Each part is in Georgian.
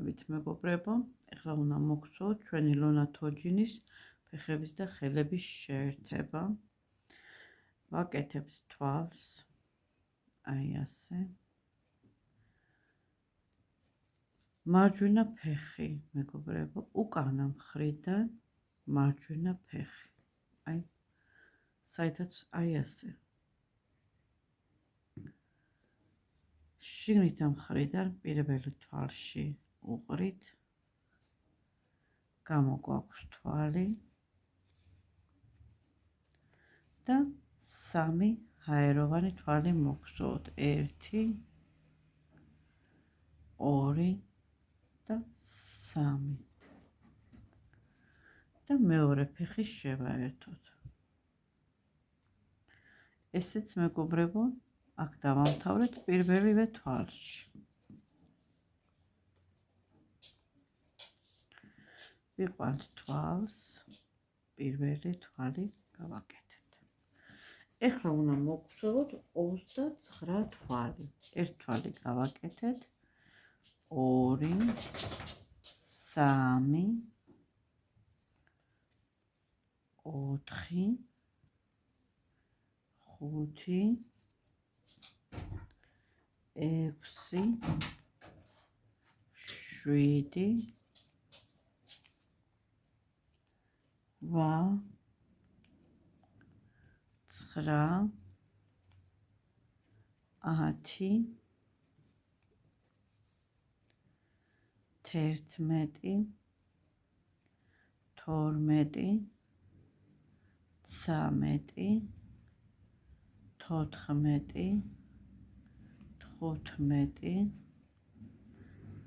მოგესალმებით მეგობრებო, ეხლა უნდა მოგწოდოთ ჩვენი ლონა თოჯინის ფეხების და ხელების შეერთება. ვაკეთებთ თვალს, აი ასე. მარჯვენა ფეხი მეგობრებო, უკანა მხრიდან მარჯვენა ფეხი. აი საერთოდ აი ასე. შიგნით მხრიდან პირველ თვალში უყრით, გამოგვაქვს თვალი და სამი ჰაეროვანი თვალი მოგწოდოთ. 1, 2 და 3 და მეორე ფეხი შევაერთოთ. ესეც მეგობრებო, აქ დავამთავრეთ პირველივე თვალში. ვიყვანთ თვალს, პირველი თვალი გავაკეთეთ. ეხლა უნდა მოგწოდოთ 29 თვალი. ერთ თვალი გავაკეთეთ, 2, 3, 4, 5, 6, 7, 8, 9, 10, 11, 12, 13, 14,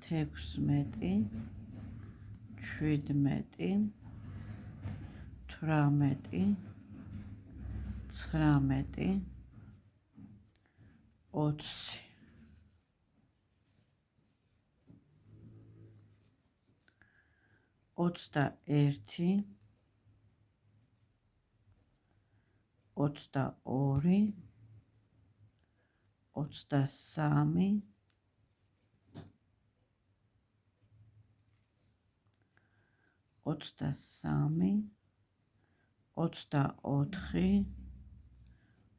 15, 16, 17, 18, 19, 20. 21, 22, 23,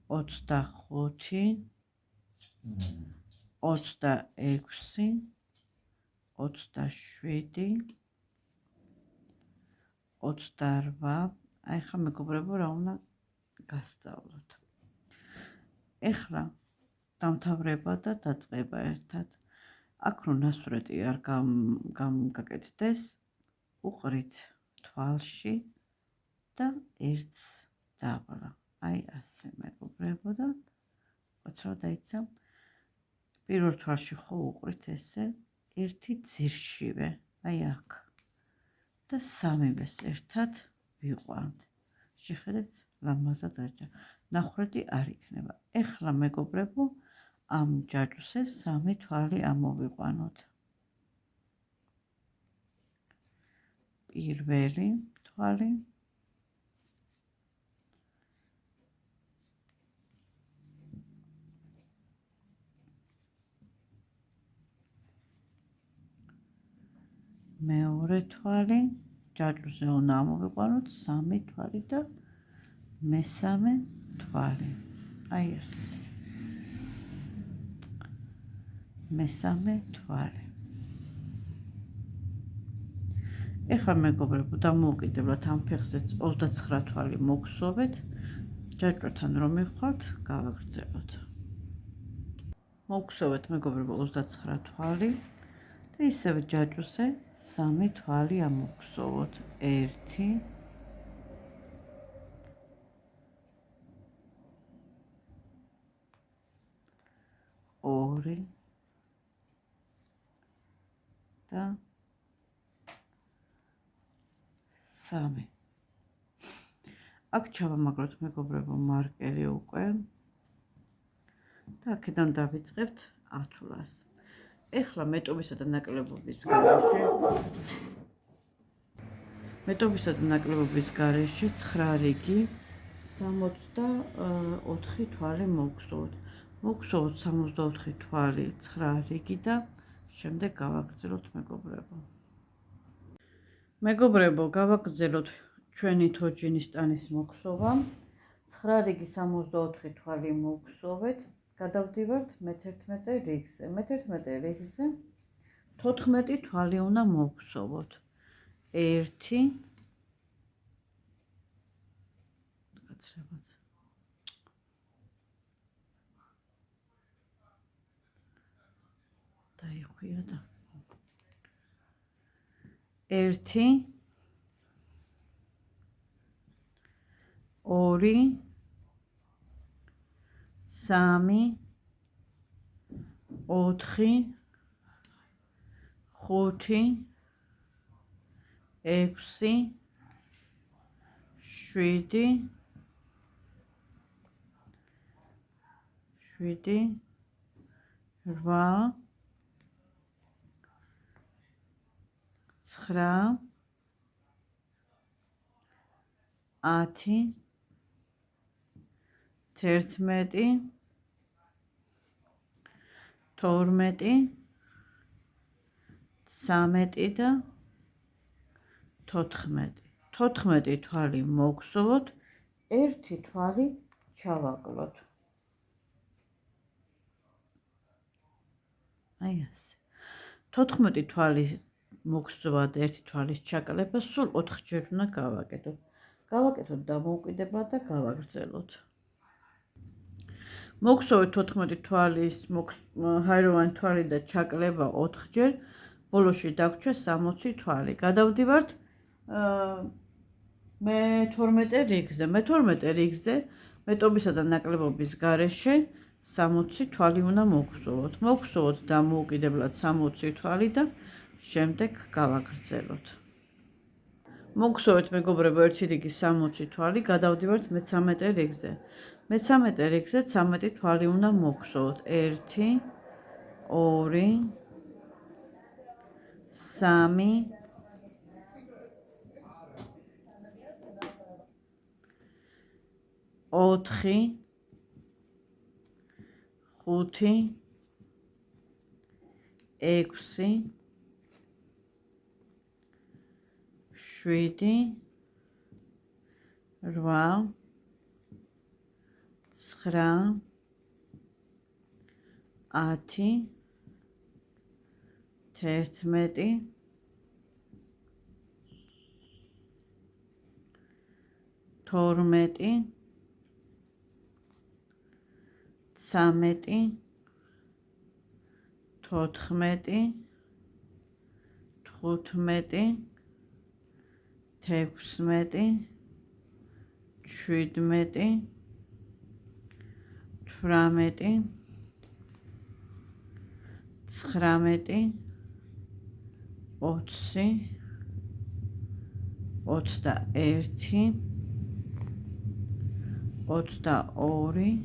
24, 25, 26, 27, 28. აი ხა მეგობრებო, რა უნდა გასწავლოთ. ეხლა დამთავრება და დაწყება ერთად. აქ რომ ნასურეთი არ გაკეთდეს, უყრით თვალში და ერთს დაბლა. აი ასე მეგობრებო და ოცრავ დაიცა. პირველ თვალში ხო უყრით ესე, ერთი ძირშივე, აი აქ. და სამივეს ერთად ვიყვანთ. შეხედეთ, ლამაზად არჩა. ნახვრეთი არ იქნება. ეხლა მეგობრებო, ამ ჯაჭვზე სამი თვალი ამოვიყვანოთ. პირველი თვალი, მეორე თვალი, ჯაჭვზე უნდა ამოვიყვანოთ სამი თვალი და მესამე თვალი. აი ასე. მესამე თვალი. ეხლა მეგობრებო, დამოუკიდებლად ამ ფეხზე 29 თვალი მოგსოვეთ, ჯაჭვთან რომ მივხვალთ, გავაგრძელოთ. მოგსოვეთ მეგობრებო 29 თვალი და ისევ ჯაჭვზე სამი თვალი ამოგსოვოთ. 1, 2 და 3. აქ ჩავამაგროთ მეგობრებო მარკერი უკვე და აქედან დავიწყებთ ათვლას. ეხლა მეტობისა და ნაკლებობის გარეშე 9 რიგი 64 თვალი მოგსოვოთ. მოგსოვოთ 64 თვალი 9 რიგი და შემდეგ გავაგრძელოთ მეგობრებო. მეგობრებო, გავაგრძელოთ ჩვენი თოჯინის ტანის მოქსოვა. 9 რიგი 64 თვალი მოვგზავნეთ. გადავდივართ მე-11 რიგზე. მე-11 რიგზე 14 თვალი უნდა მოვგზავნოთ. 1 გაცრებაც დაიხვია და 1 2 3 4 5 6 7 8 9 10 11 12 13 და 14. 14 თვალი მოვგზავნოთ, 1 თვალი ჩავაკლოთ. აი ასე. 14 თვალის მოგზავა და 1 თვალის ჩაკლება სულ 4 ჯერ უნდა გავაკეთოთ. გავაკეთოთ დამოუკიდებლად და გავაგრძელოთ. მოგზავნეთ 14 თვალის ჰაეროვანი თვალი და ჩაკლება 4 ჯერ, ბოლოში დაგვრჩა 60 თვალი. გადავდივართ მე-12 რიგზე. მე-12 რიგზე მეტობისა და ნაკლებობის გარეშე 60 თვალი უნდა მოვგზავნოთ. მოვგზავნოთ დამოუკიდებლად 60 თვალი და შემდეგ გავაგრძელოთ. მოგზავნეთ მეგობრებო 1 რიგი 60 თვალი, გადავდივართ მე-13 რიგზე. მე-13 რიგზე 13 თვალი უნდა მოვგზავნოთ. 1 2 3 4 5 6 7 8 9 10 11 12 13 14 15 16 17 18 19 20 21 22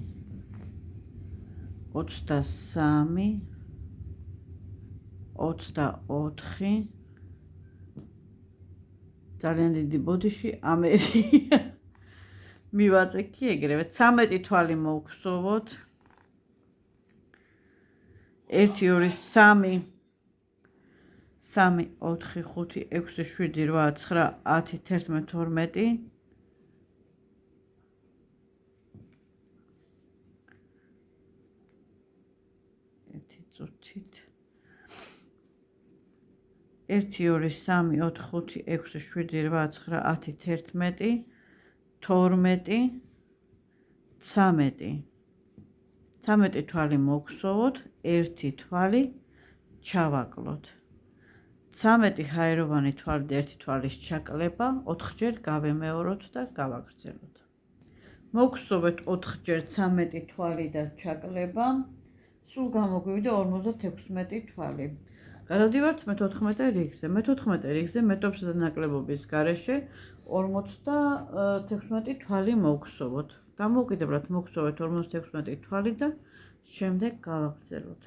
23 24 ძალიან დიდი ბოდიში ამერია მივაწექი ეგრევე 13 თვალი მოვგზავნოთ 1 2 3 3 4 5 6 7 8 9 10 11 12 წუთით 1 2 3 4 5 6 7 8 9 10 11 12 13 13 თვალი მოგზავნოთ 1 თვალი ჩავაკლოთ 13 ჰაეროვანი თვალი და 1 თვალის ჩაკლება 4 ჯერ გავემეოროთ და გავაგრძელოთ მოგზავნეთ 4 ჯერ 13 თვალი და ჩაკლება სულ გამოგვივიდა 56 თვალი. გადავდივართ მე-14 რიგზე. მე-14 რიგზე მეტობისა და ნაკლებობის გარეშე 56 თვალი მოვგზავნოთ. დამოუკიდებლად მოვგზავნეთ 56 თვალი და შემდეგ გავაგრძელოთ.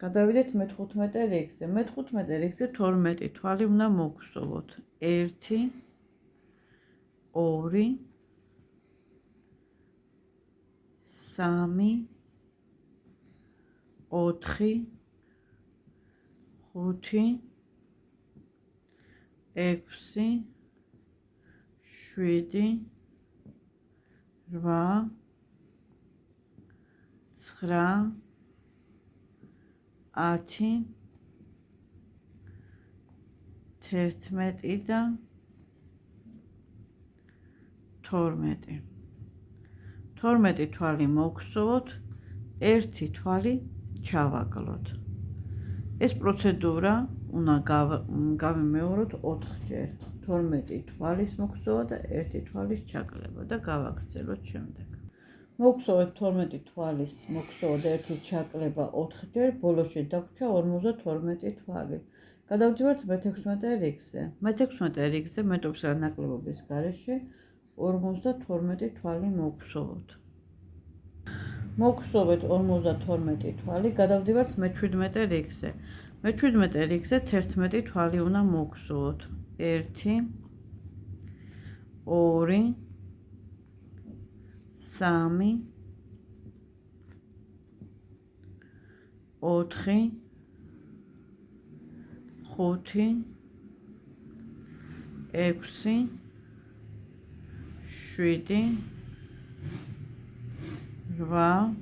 გადავიდეთ მე-15 რიგზე. მე-15 რიგზე 12 თვალი უნდა მოვგზავნოთ. 1 2 3 4 5 6 7 8 9 10 11 და 12 12 თვალი მოვგსოვოთ, 1 თვალი ჩავაგლოთ. ეს პროცედურა უნდა გავიმეოროთ 4-ჯერ. 12 თვალის მოგსოვა და 1 თვალის ჩაკლება და გავაგრძელოთ შემდეგ. მოგსოვეთ 12 თვალის მოგსოვა და 1 ჩაკლება 4-ჯერ, ბოლოში დაგვრჩა 52 თვალი. გადავდივართ მე-16 რიგზე. მე-16 რიგზე მეტობისა და ნაკლებობის გარეშე 52 თვალი მოგსოვოთ. მოგსოვეთ 52 თვალი, გადავდივართ მე-17 რიგზე. მე-17 რიგზე 11 თვალი უნდა მოგსოვოთ. 1 2 3 4 5 6 7 8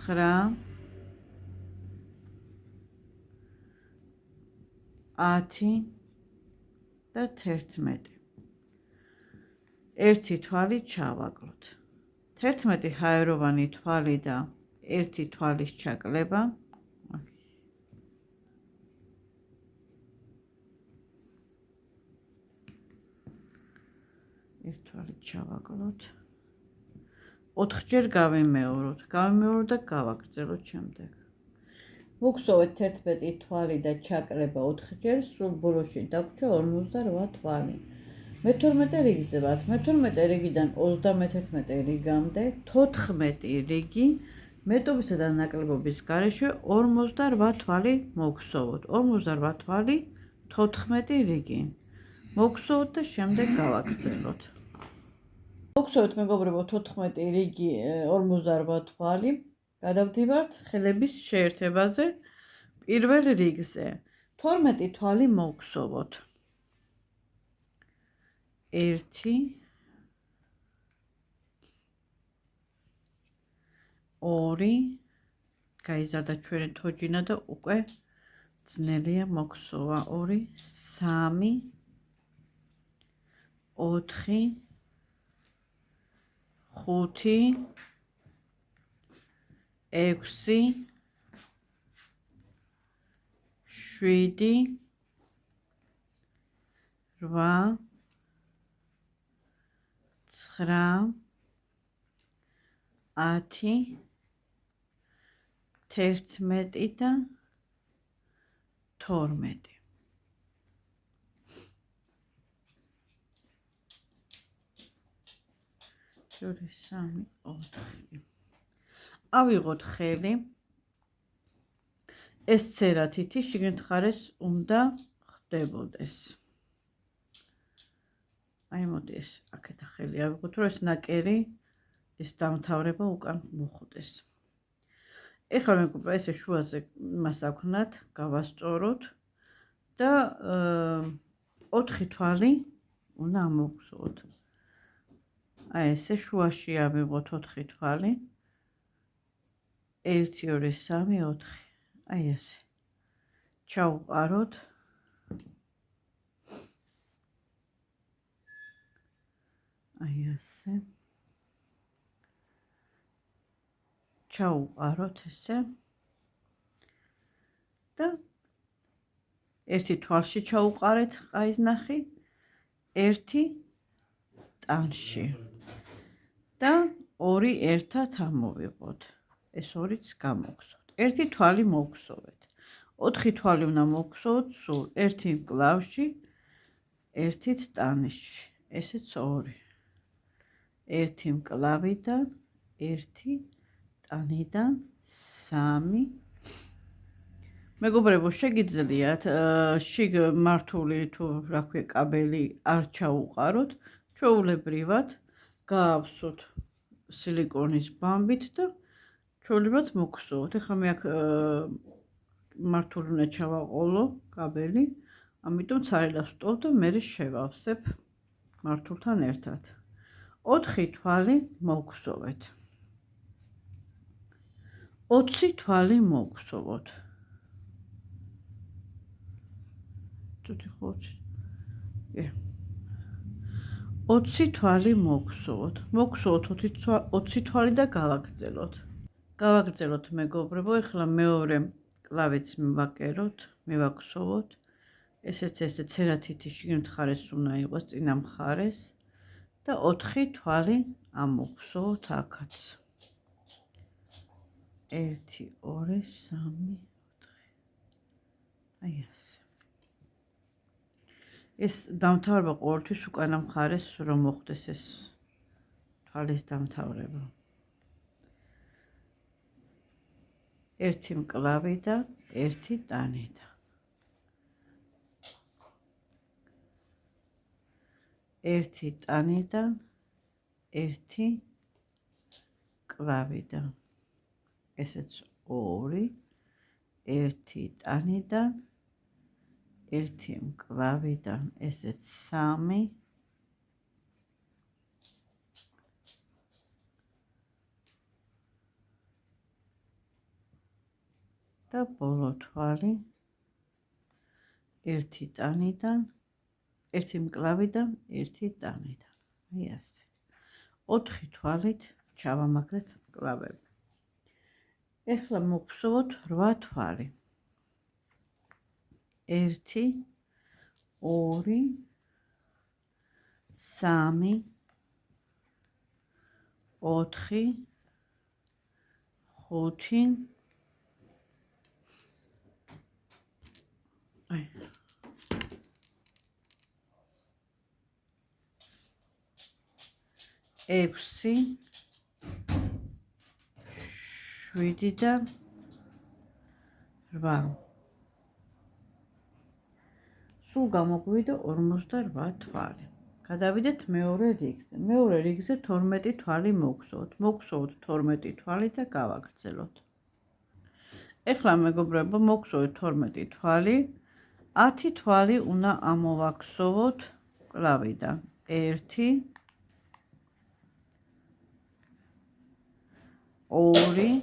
9 10 და 11. 1 თვალი ჩავაგლოთ. 11 ჰაეროვანი თვალი და 1 თვალის ჩაკლება. 1 თვალი ჩავაგლოთ. 4-ჯერ გავიმეოროთ. გავიმეოროთ და გავაგრძელოთ შემდეგ. მოგსოვეთ 11 თვალი და ჩაკლება 4-ჯერ, სულ ბოლოში დაგვრჩა 58 თვალი. მე-12 რიგზე ვართ. მე-12 რიგიდან 31 რიგამდე 14 რიგი მეტობისა და ნაკლებობის გარეშე 58 თვალი მოგსოვოთ. 58 თვალი 14 რიგი. მოგსოვოთ და შემდეგ გავაგრძელოთ. მოგსოვეთ მეგობრებო 14 რიგი 58 თვალი. გადავდივართ ხელების შეერთებაზე პირველ რიგზე. 12 თვალი მოგსოვოთ. 1 2 გაიზარდა ჩვენი თოჯინა და უკვე ძნელია მოგსოვა. 2 3 4 5 6 7 8 9 10 11 და 12. Juri 3 4. ავიღოთ ხელი. ეს ცერათითი შიგნით ხარეს უნდა ხდებოდეს. აი მოდი ეს აქეთ ხელი ავიღოთ, რომ ეს ნაკერი ეს დამთავრება უკან მოხვდეს. ეხლა მეგობრებო, ესე შუაზე მას აქვთ, გავასწოროთ და 4 თვალი უნდა ამოვგზავნოთ. აი ესე შუაში ავიღოთ 4 თვალი. 1 2 3 4. აი ესე. ჩავყაროთ. აი ესე. ჩავყაროთ ესე. და ერთი თვალში ჩავყარეთ ყაიზნახი, ერთი ტანში და ორი ერთად ამოვიღოთ. ეს ორიც გამოგზავნოთ. ერთი თვალი მოგზავნეთ. 4 თვალი უნდა მოგზავნოთ სულ. ერთი მკლავში, ერთიც ტანში. ესეც 2. ერთი მკლავიდან, ერთი ტანიდან 3. მეგობრებო, შეგიძლიათ შიგ მართული თუ რა ქვია კაბელი არ ჩაუყაროთ, ჩვეულებრივად გაავსოთ სილიკონის ბამბით და ჩვეულებრივად მოგხსოვოთ. ეხლა მე აქ მართული უნდა ჩავაყოლო კაბელი, ამიტომ ცარილას ვტოვ და მე შევავსებ მართულთან ერთად. 4 თვალი მოვგზოვეთ. 20 თვალი მოვგზოვოთ. თუთი ხოჩი. 20 თვალი მოვგზოვოთ. მოვგზოვოთ 20 თვალი და გავაგრძელოთ. გავაგრძელოთ მეგობრებო, ეხლა მეორე კლავიც მივაკეროთ, მივაგზოვოთ. ესეც ცერათითი შიგნით მხარეს უნდა იყოს, წინა მხარეს და 4 თვალი ამოვგზოვოთ აქაც. 1 2 3 4. აი ასე. ეს დამთავრება ყოველთვის უკანა მხარეს რომ მოხდეს ეს თვალის დამთავრება. 1 მკლავიდან 1 ტანიდან. 1 ტანიდან 1 მკლავიდან. ესეც 2, 1 ტანიდან 1 მკლავიდან, ესეც 3 და ბოლო თვალი 1 ტანიდან 1 მკლავიდან 1 ტანიდან. აი ასე. 4 თვალით ჩავამაგრეთ მკლავები. ეხლა მოვგზოვოთ 8 თვალი. 1 2 3 4 5 აი 6 7-დან 8. სულ გამოგვივიდა 58 თვალი. გადავიდეთ მეორე რიგზე. მეორე რიგზე 12 თვალი მოვგზავნოთ. მოვგზავნოთ 12 თვალი და გავაგრძელოთ. ეხლა მეგობრებო, მოვგზავნოთ 12 თვალი. 10 თვალი უნდა ამოვაგზავნოთ კლავიდან. 1 2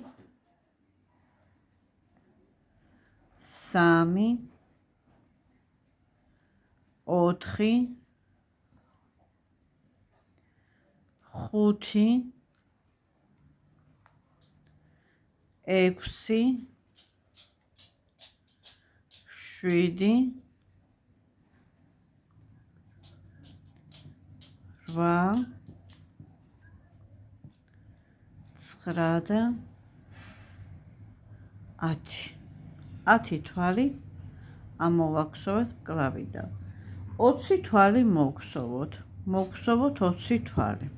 3 4 5 6 7 8 9 და 10. 10 თვალი ამოვაგზავნოთ კლავიდან. 20 თვალი მოვგზავნოთ. მოვგზავნოთ 20 თვალი.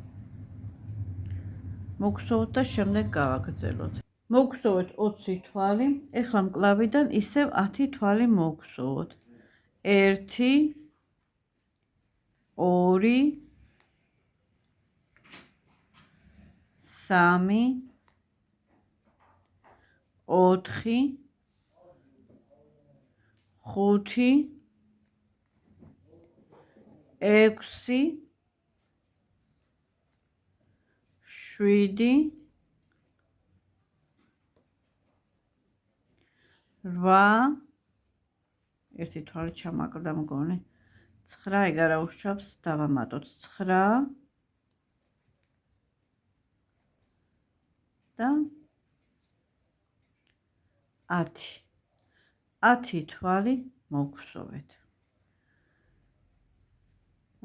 მოვგზავნოთ და შემდეგ გავაგრძელოთ. მოვგზავნოთ 20 თვალი. ეხლა მკლავიდან ისევ 10 თვალი მოვგზავნოთ. 1 2 3 4 5 6 7 8 ერთი თვალი ჩამაკლდა მგონი 9 ეგ არა უშავს დავამატოთ 9 და 10 თვალი მოვგზავნეთ.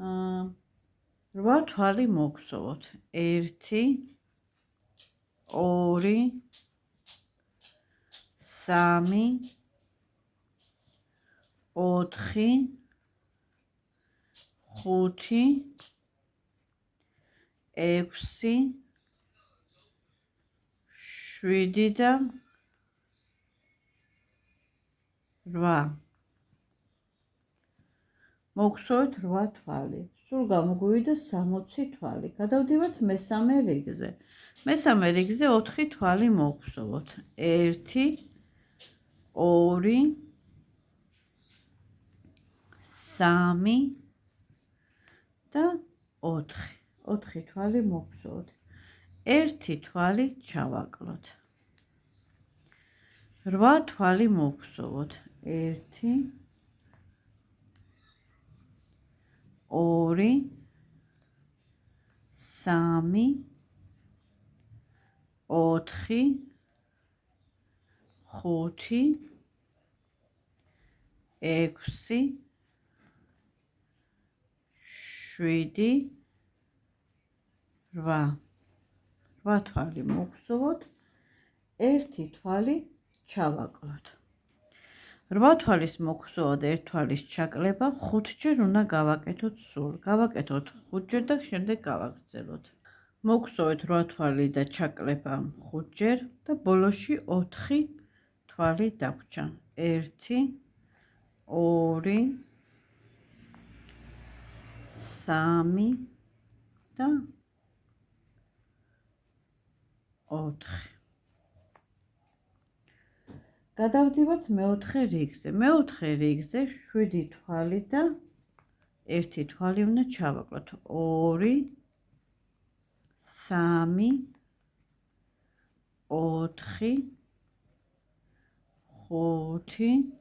8 თვალი მოვგზავნოთ. 1 2 3 4 5 6 7 და 8. მოვგზავნოთ 8 თვალი. სულ გამოგვივიდა 60 თვალი. გადავდივართ მესამე რიგზე. მესამე რიგზე 4 თვალი მოვგზავნოთ. 1 2 3 და 4. 4 თვალი მოგზაურთ. 1 თვალი ჩავაკლოთ. 8 თვალი მოგზაურთ. 1 2 3 4 5 6 7 8 8 თვალი მოგზაურთ. 1 თვალი ჩავაკლოთ. 8 თვალის მოგზაურვა და 1 თვალის ჩაკლება 5 ჯერ უნდა გავაკეთოთ სულ. გავაკეთოთ 5 ჯერ და შემდეგ გავაგრძელოთ. მოგზაურეთ 8 თვალი და ჩაკლება 5 ჯერ და ბოლოში 4 თვალი დაგვრჩა. 1 2 3 და 4. გადავდივართ მეოთხე რიგზე. მეოთხე რიგზე 7 თვალი და 1 თვალი უნდა ჩავაკლოთ. 2 3 4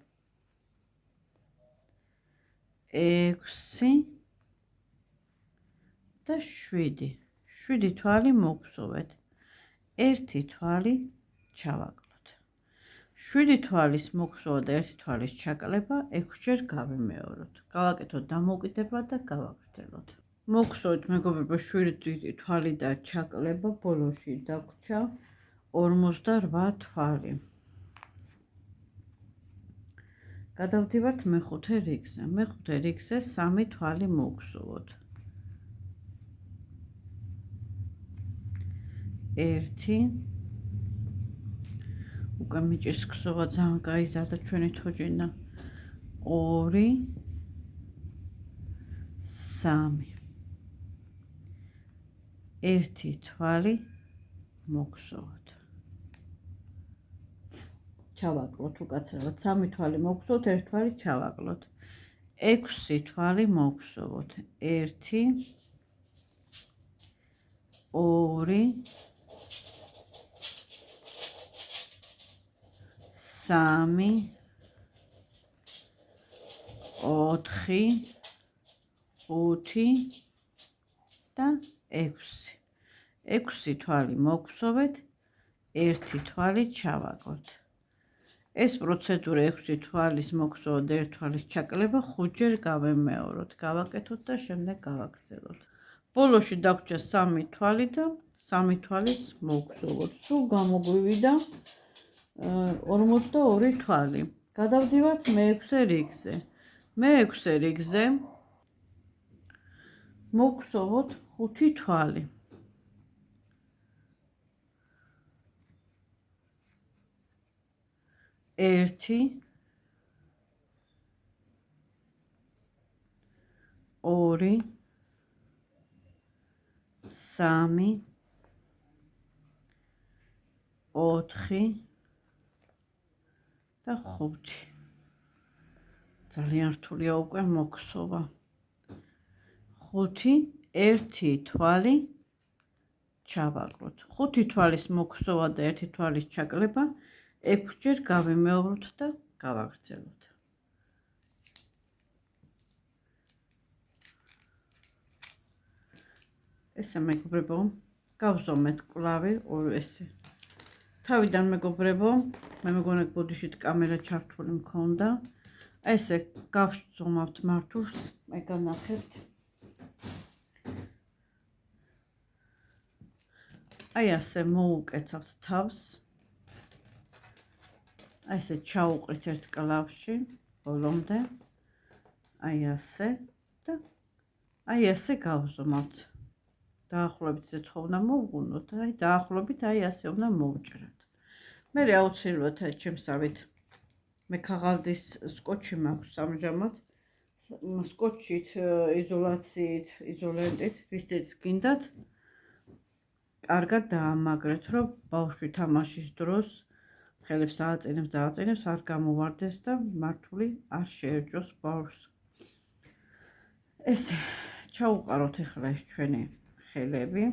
5 6 და 7. 7 თვალი მოგზაურეთ. 1 თვალი ჩავაკლოთ. 7 თვალის მოგზაურვა და 1 თვალის ჩაკლება 6 ჯერ გავიმეოროთ. გავაკეთოთ დამოუკიდებლად და გავაგრძელოთ. მოგზაურეთ მეგობრებო 7 თვალი და ჩაკლება ბოლოში დაგვრჩა 48 თვალი. გადავდივართ მეხუთე რიგზე. მეხუთე რიგზე 3 თვალი მოგზაუროთ. 1 უკვე მიჭირს ქსოვა ძალიან გაიზარდა ჩვენი თოჯინა. 2 3 1 თვალი მოგზაუროთ. ჩავაკლოთ უკაცრავად. 3 თვალი მოგზაუროთ, 1 თვალი ჩავაკლოთ. 6 თვალი მოგზაუროთ. 1 2 3 4 5 და 6. 6 თვალი მოგზაურეთ, 1 თვალი ჩავაკლოთ. ეს პროცედურა 6 თვალის მოგზაურვა და 1 თვალის ჩაკლება 5 ჯერ გავემეოროთ. გავაკეთოთ და შემდეგ გავაგრძელოთ. ბოლოში დაგვრჩა 3 თვალი და 3 თვალის მოგზაუროთ. სულ გამოგვივიდა 42 თვალი. გადავდივართ მე-6 რიგზე. მე-6 რიგზე მოგზაუროთ 5 თვალი. 1 2 3 4 და 5. ძალიან რთულია უკვე მოგზაურვა. 5 1 თვალი ჩავაკლოთ. 5 თვალის მოგზაურვა და 1 თვალის ჩაკლება 6 ჯერ გავიმეოროთ და გავაგრძელოთ. ესე მეგობრებო, გავზომეთ კლავი ესე. თავიდან მეგობრებო, მე მეგონა ბოდიშით კამერა ჩართული მქონდა. ესე გავზომავთ მართულს, მე განახებთ. აი ასე მოუკეცავთ თავს. აი ესე ჩაუყრით ერთ კლავში ბოლომდე. აი ასე და აი ასე გავზომავთ. დაახლოებით ეს ხო უნდა მოვგუნოთ, აი დაახლოებით აი ასე უნდა მოვჭრათ. მე აუცილებლად ჩემსავით მე ქაღალდის სკოჩი მაქვს ამჟამად. სკოჩით, იზოლაციით, იზოლენტით, ვისთიც გინდათ. კარგად დაამაგრეთ, რომ ბავშვი თამაშის დროს ხელებს დააწენებს, არ გამოვარდეს და მართული არ შეერჯოს ბავშვს. ესე ჩაუყაროთ ახლა ეს ჩვენი ხელები.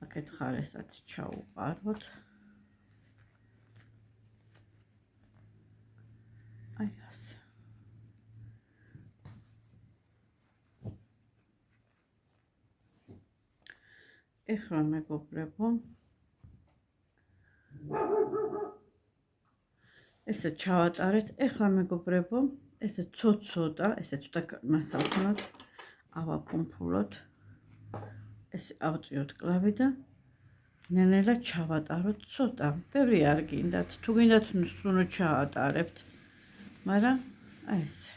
აქეთ ხარესაც ჩაუყაროთ. აი ასე. ეხლა მეგობრებო, ესე ჩავატარეთ. ეხლა მეგობრებო, ესე ცოტა, ესე ცოტა მასალთანად ავაფუმფულოთ. ესე ავწიოთ კლავი და ნელ-ნელა ჩავატაროთ ცოტა. ბევრი არ გინდათ, თუ გინდათ სუნო ჩაატარებთ, მაგრამ აი ესე.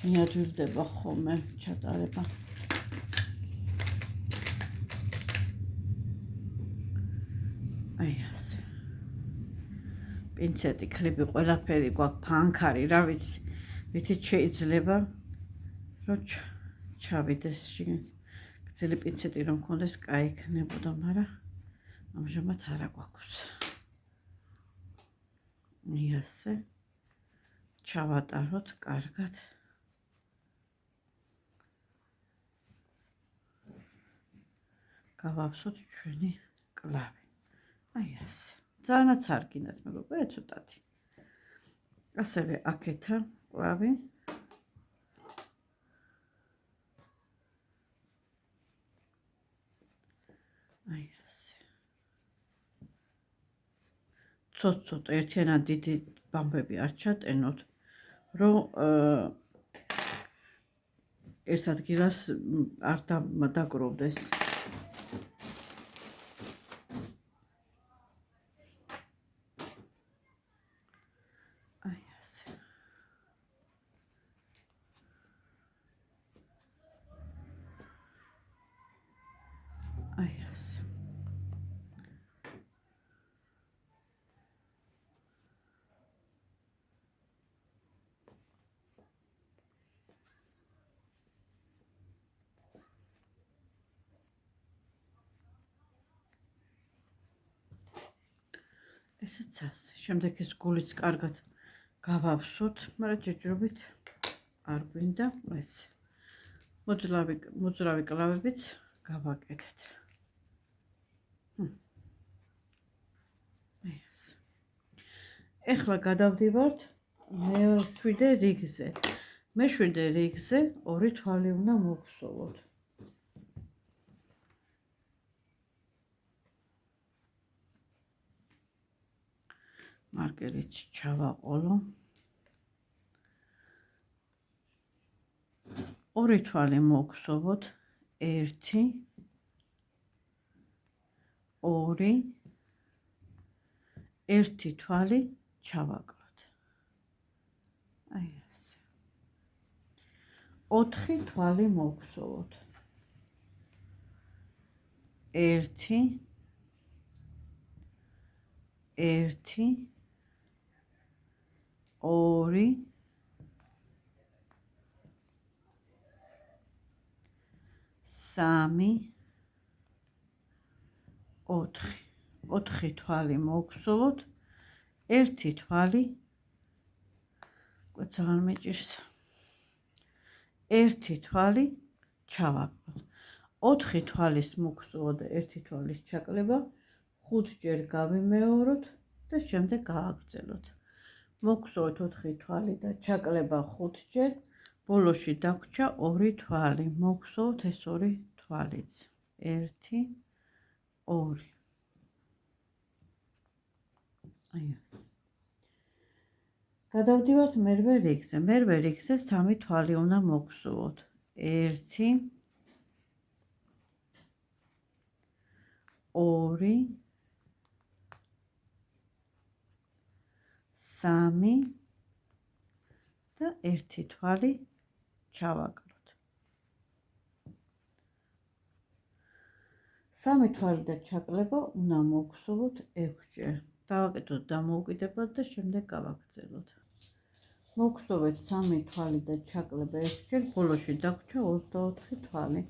მიადვილდება ხოლმე ჩატარება. აი ასე. პინცეტი, ქლიბი, ყველაფერი გვაქვს, ფანქარი, რა ვიცი, ვითით შეიძლება რომ ჩავიდეს შიგნით. გრძელი პინცეტი რომ მქონდეს, კაი იქნებოდა, მაგრამ ამჟამად არა გვაქვს. აი ასე. ჩავატაროთ კარგად. გავავსოთ ჩვენი კლავი. აი ასე. ძალიანაც არ გინდათ მეგობრებო, ცოტათი. ასევე აქეთა კლავი. აი ასე. ცოტ-ცოტ ერთიანად დიდი ბამბები არ ჩატენოთ, რომ ერთ ადგილას არ დაგროვდეს. აი ასე. აი ასე. ესეც ასე. შემდეგ ეს გულიც კარგად გავავსოთ, მაგრამ ჯერჯერობით არ გვინდა ეს. მოძრავი კლავებიც გავაკეთეთ. აი ასე. ეხლა გადავდივართ მეშვიდე რიგზე. მეშვიდე რიგზე ორი თვალი უნდა მოვხსოვოთ. მარკერით ჩავაყოლო. ორი თვალი მოვხსოვოთ. 1 2 1 თვალი ჩავაკლოთ. აი ასე. 4 თვალი მოვხსოვოთ. 1 1 2 3 4 4 თვალი მოვხსოვოთ. 1 თვალი კოცაღან მეჭირს. 1 თვალი ჩავაკლოთ. 4 თვალის მოგხსოვოთ და 1 თვალის ჩაკლება 5 ჯერ გავიმეოროთ და შემდეგ გააგრძელოთ. მოგხსოვოთ 4 თვალი და ჩაკლება 5 ჯერ, ბოლოში დაგვრჩა 2 თვალი. მოგხსოვოთ ეს 2 თვალიც. 1 2 აი ასე. გადავდივართ მერვე რიგზე. მერვე რიგზე 3 თვალი უნდა მოგხსოვოთ. 1 2 3 და 1 თვალი ჩავაკლოთ. 3 თვალი და ჩაკლება უნდა მოგხსოვოთ 6 ჯერ. დავაკეთოთ დამოუკიდებლად და შემდეგ გავაგრძელოთ. მოგხსოვეთ 3 თვალი და ჩაკლება ერთჯერ, ბოლოში დაგვრჩა 24 თვალი.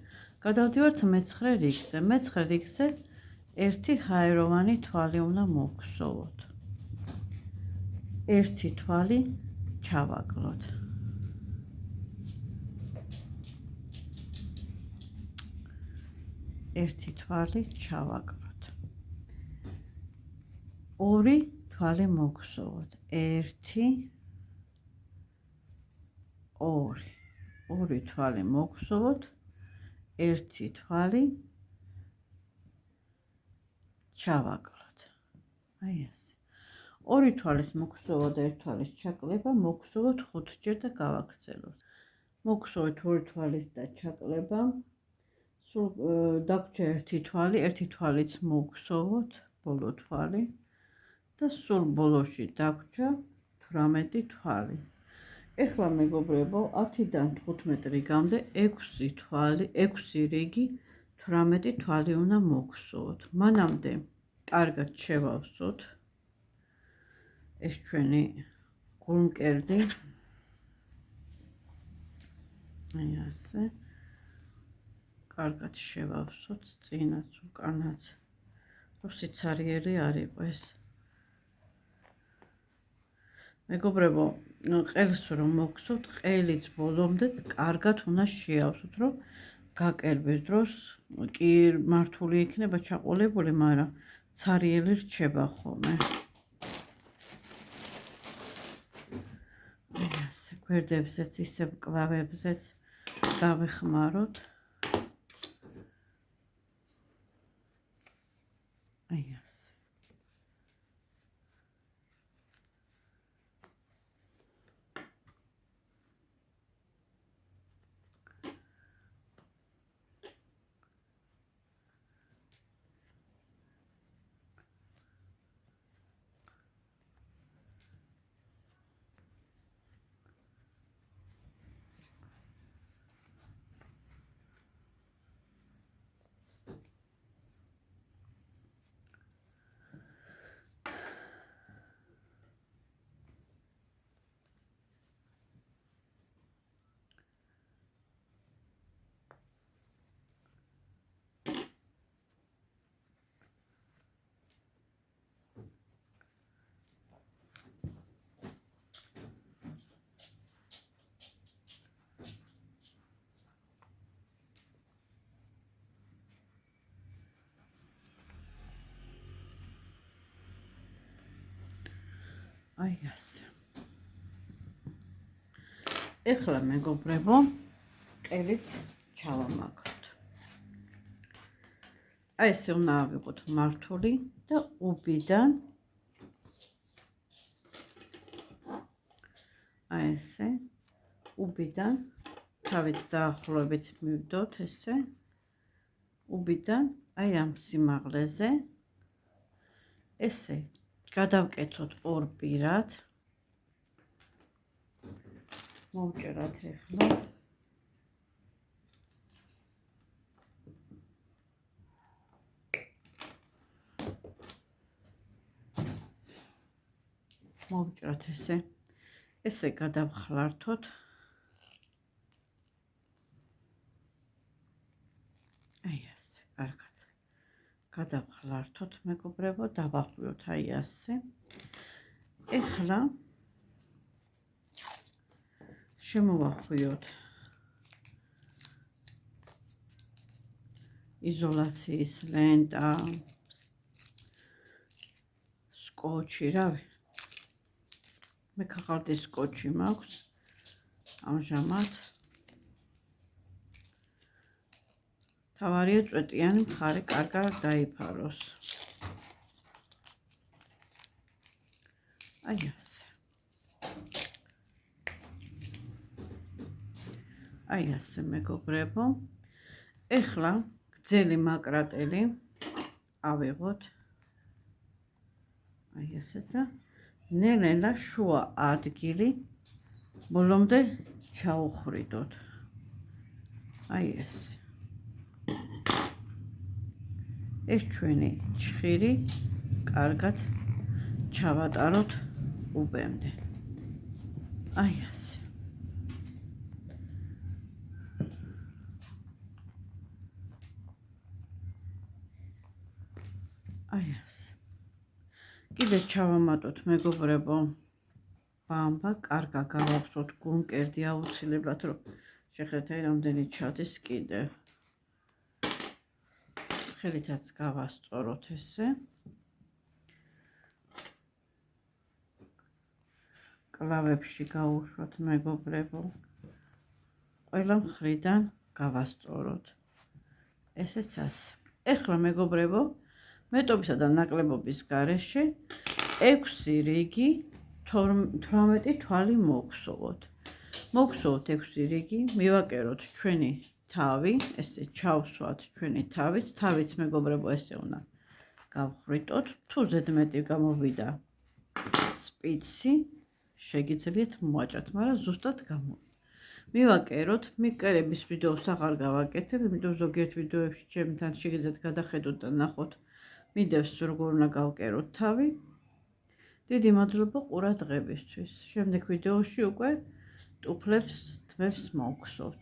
გადავდივართ მე-9 რიგზე. მე-9 რიგზე ერთი ჰაეროვანი თვალი უნდა მოგხსოვოთ. ერთი თვალი ჩავაკლოთ. ერთი თვალი ჩავაკლოთ. ორი თვალი მოგხსოვოთ. ერთი ორი თვალი მოგხსოვოთ. ერთი თვალი ჩავაკლოთ. აი ასე. ორი თვალის მოგხსოვა და ერთ თვალის ჩაკლება მოგხსოვოთ 5 ჯერ და გავაგრძელოთ. მოგხსოვეთ ორი თვალის და ჩაკლება. სულ დაგვრჩა ერთი თვალიც მოგხსოვოთ, ბოლო თვალი და სულ ბოლოში დაგვრჩა 18 თვალი. ეხლა მეგობრებო, 10-დან 15 რიგამდე 6 რიგი 18 თვალი უნდა მოგხსოვოთ. მანამდე კარგად შევავსოთ ეს ჩვენი გულმკერდი. აი ასე. კარგად შევავსოთ წინაც, უკანაც. რომ სიცარიელი არ იყოს. მეგობრებო, ყელს რომ მოგხსოვთ, ყელიც ბოლომდე კარგად უნდა შეავსოთ, რომ გაკერბის დროს კი მართული იქნება ჩაყოლებული, მაგრამ ცარიელი რჩება ხოლმე. აი ასე, გვერდებზეც, ისე მკლავებზეც დავეხმაროთ. აი ასე. აი ასე. ეხლა მეგობრებო, ყელიც ჩავამაგროთ. აი ესე უნდა ავიღოთ მართული და უბიდან აი ესე უბიდან თავით დაახლოებით მივდოთ ესე უბიდან აი ამ სიმაღლეზე ესე გადავკეთოთ ორ პირად. მოვჭერათ ეხლა. მოვჭერათ ესე გადავხლართოთ. აი ასე, კარგად. გადავხლართოთ მეგობრებო, დავახვიოთ აი ასე. ეხლა შემოვახვიოთ იზოლაციის ლენტა, სკოჩი, რავი. მე ქაღალდის სკოჩი მაქვს. ამჟამად თავარია წვეტიანი მხარე კარგად დაიფაროს. აი ასე. აი ასე მეგობრებო. ეხლა გრძელი მაკრატელი ავიღოთ. აი ესე და ნელ-ნელა შუა ადგილი ბოლომდე ჩაუხრიდოთ. აი ესე. ეს ჩვენი ჩხირი კარგად ჩავატაროთ უბემდე. აი ასე. აი ასე. კიდე ჩავამატოთ მეგობრებო ბამბა, კარგა გავაფრთხოთ გულმკერდი აუცილებლად, რომ შეხედეთ აი რამდენი ჩადის კიდე. ხელითაც გავასწოროთ ესე. კლავებში გავუშვათ მეგობრებო. ყველა მხრიდან გავასწოროთ. ესეც ასე. ეხლა მეგობრებო, მეტობისა და ნაკლებობის გარეშე 6 რიგი 18 თვალი მოვხსოვოთ. მოვხსოვოთ 6 რიგი, მივაკეროთ ჩვენი თავი, ესე ჩავსვათ ჩვენი თავიც, თავიც მეგობრებო ესე უნდა გავხრიტოთ. თუ ზედმეტი გამოვიდა სპიცი, შეგიძლიათ მოაჭრათ, მაგრამ ზუსტად გამოვიდა. მივაკეროთ, მიკერების ვიდეოს აღარ გავაკეთებ, იმიტომ ზოგიერთ ვიდეოებში ჩემთან შეგიძლიათ გადახედოთ და ნახოთ მიდევს როგორ უნდა გავკეროთ თავი. დიდი მადლობა ყურადღებისთვის. შემდეგ ვიდეოში უკვე ტუფლებს თმებს მოვხსოვთ.